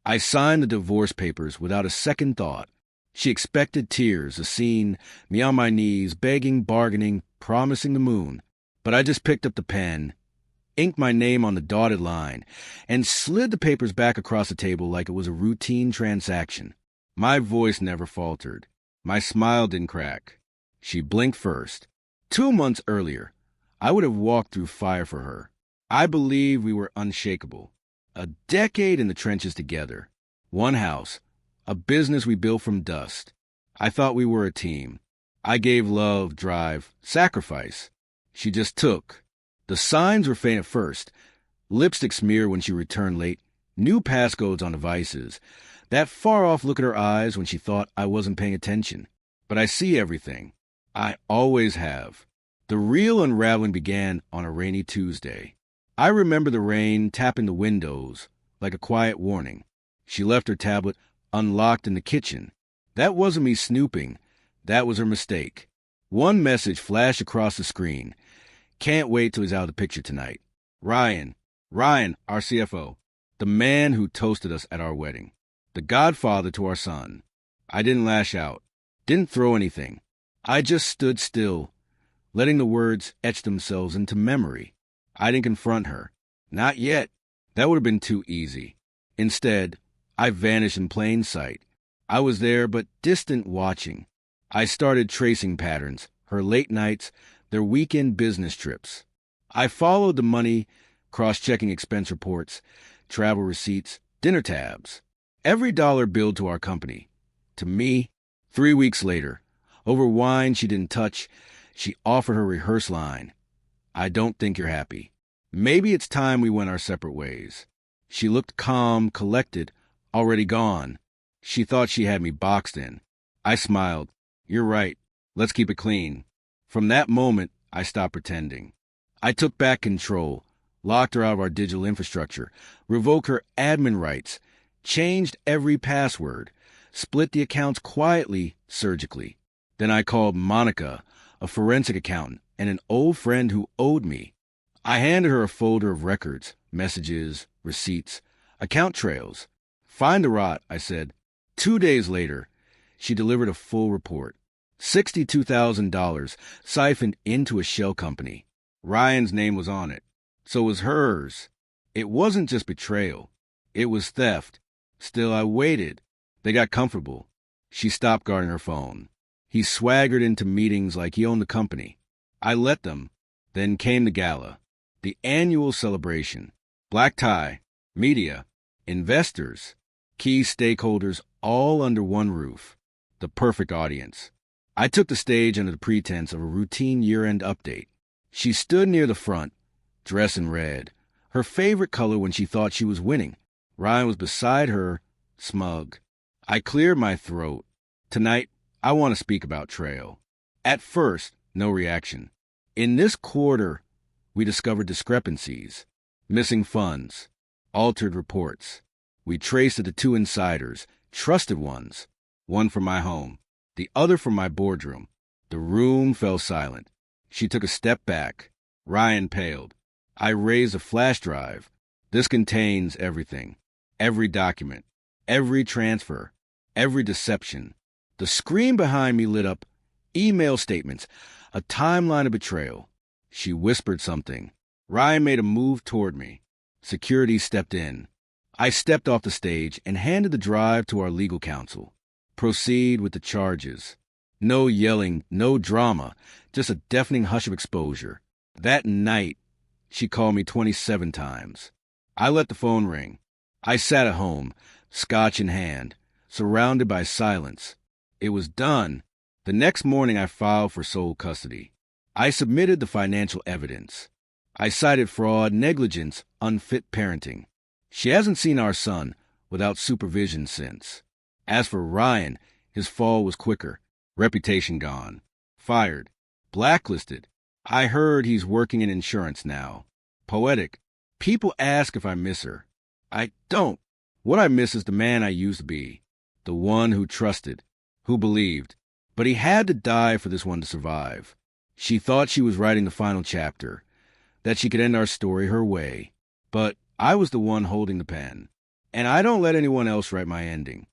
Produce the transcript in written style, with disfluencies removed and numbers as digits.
I signed the divorce papers without a second thought. She expected tears, a scene, me on my knees, begging, bargaining, promising the moon. But I just picked up the pen, inked my name on the dotted line, and slid the papers back across the table like it was a routine transaction. My voice never faltered. My smile didn't crack. She blinked first. 2 months earlier, I would have walked through fire for her. I believe we were unshakable. A decade in the trenches together. One house. A business we built from dust. I thought we were a team. I gave love, drive, sacrifice. She just took. The signs were faint at first. Lipstick smear when she returned late. New passcodes on devices. That far-off look at her eyes when she thought I wasn't paying attention. But I see everything. I always have. The real unraveling began on a rainy Tuesday. I remember the rain tapping the windows like a quiet warning. She left her tablet unlocked in the kitchen. That wasn't me snooping. That was her mistake. One message flashed across the screen. Can't wait till he's out of the picture tonight. Ryan, our CFO. The man who toasted us at our wedding. The godfather to our son. I didn't lash out. Didn't throw anything. I just stood still, letting the words etch themselves into memory. I didn't confront her. Not yet. That would have been too easy. Instead, I vanished in plain sight. I was there, but distant watching. I started tracing patterns, her late nights, their weekend business trips. I followed the money, cross-checking expense reports, travel receipts, dinner tabs. Every dollar billed to our company. To me, 3 weeks later, over wine she didn't touch, she offered her rehearsed line. I don't think you're happy. Maybe it's time we went our separate ways. She looked calm, collected, already gone. She thought she had me boxed in. I smiled. You're right. Let's keep it clean. From that moment, I stopped pretending. I took back control, locked her out of our digital infrastructure, revoked her admin rights, changed every password, split the accounts quietly, surgically. Then I called Monica, a forensic accountant, and an old friend who owed me. I handed her a folder of records, messages, receipts, account trails. Find the rot, I said. 2 days later, she delivered a full report. $62,000 siphoned into a shell company. Ryan's name was on it. So was hers. It wasn't just betrayal. It was theft. Still, I waited. They got comfortable. She stopped guarding her phone. He swaggered into meetings like he owned the company. I let them. Then came the gala. The annual celebration. Black tie, media, investors, key stakeholders all under one roof. The perfect audience. I took the stage under the pretense of a routine year-end update. She stood near the front, dressed in red, her favorite color when she thought she was winning. Ryan was beside her, smug. I cleared my throat. Tonight, I want to speak about Trail. At first, no reaction. In this quarter, we discovered discrepancies, missing funds, altered reports. We traced it to 2 insiders, trusted ones, one from my home, the other from my boardroom. The room fell silent. She took a step back. Ryan paled. I raised a flash drive. This contains everything. Every document. Every transfer. Every deception. The screen behind me lit up. Email statements. A timeline of betrayal. She whispered something. Ryan made a move toward me. Security stepped in. I stepped off the stage and handed the drive to our legal counsel. Proceed with the charges. No yelling, no drama, just a deafening hush of exposure. That night, she called me 27 times. I let the phone ring. I sat at home, scotch in hand, surrounded by silence. It was done. The next morning I filed for sole custody. I submitted the financial evidence. I cited fraud, negligence, unfit parenting. She hasn't seen our son without supervision since. As for Ryan, his fall was quicker. Reputation gone. Fired. Blacklisted. I heard he's working in insurance now. Poetic. People ask if I miss her. I don't. What I miss is the man I used to be. The one who trusted. Who believed. But he had to die for this one to survive. She thought she was writing the final chapter. That she could end our story her way. But I was the one holding the pen. And I don't let anyone else write my ending.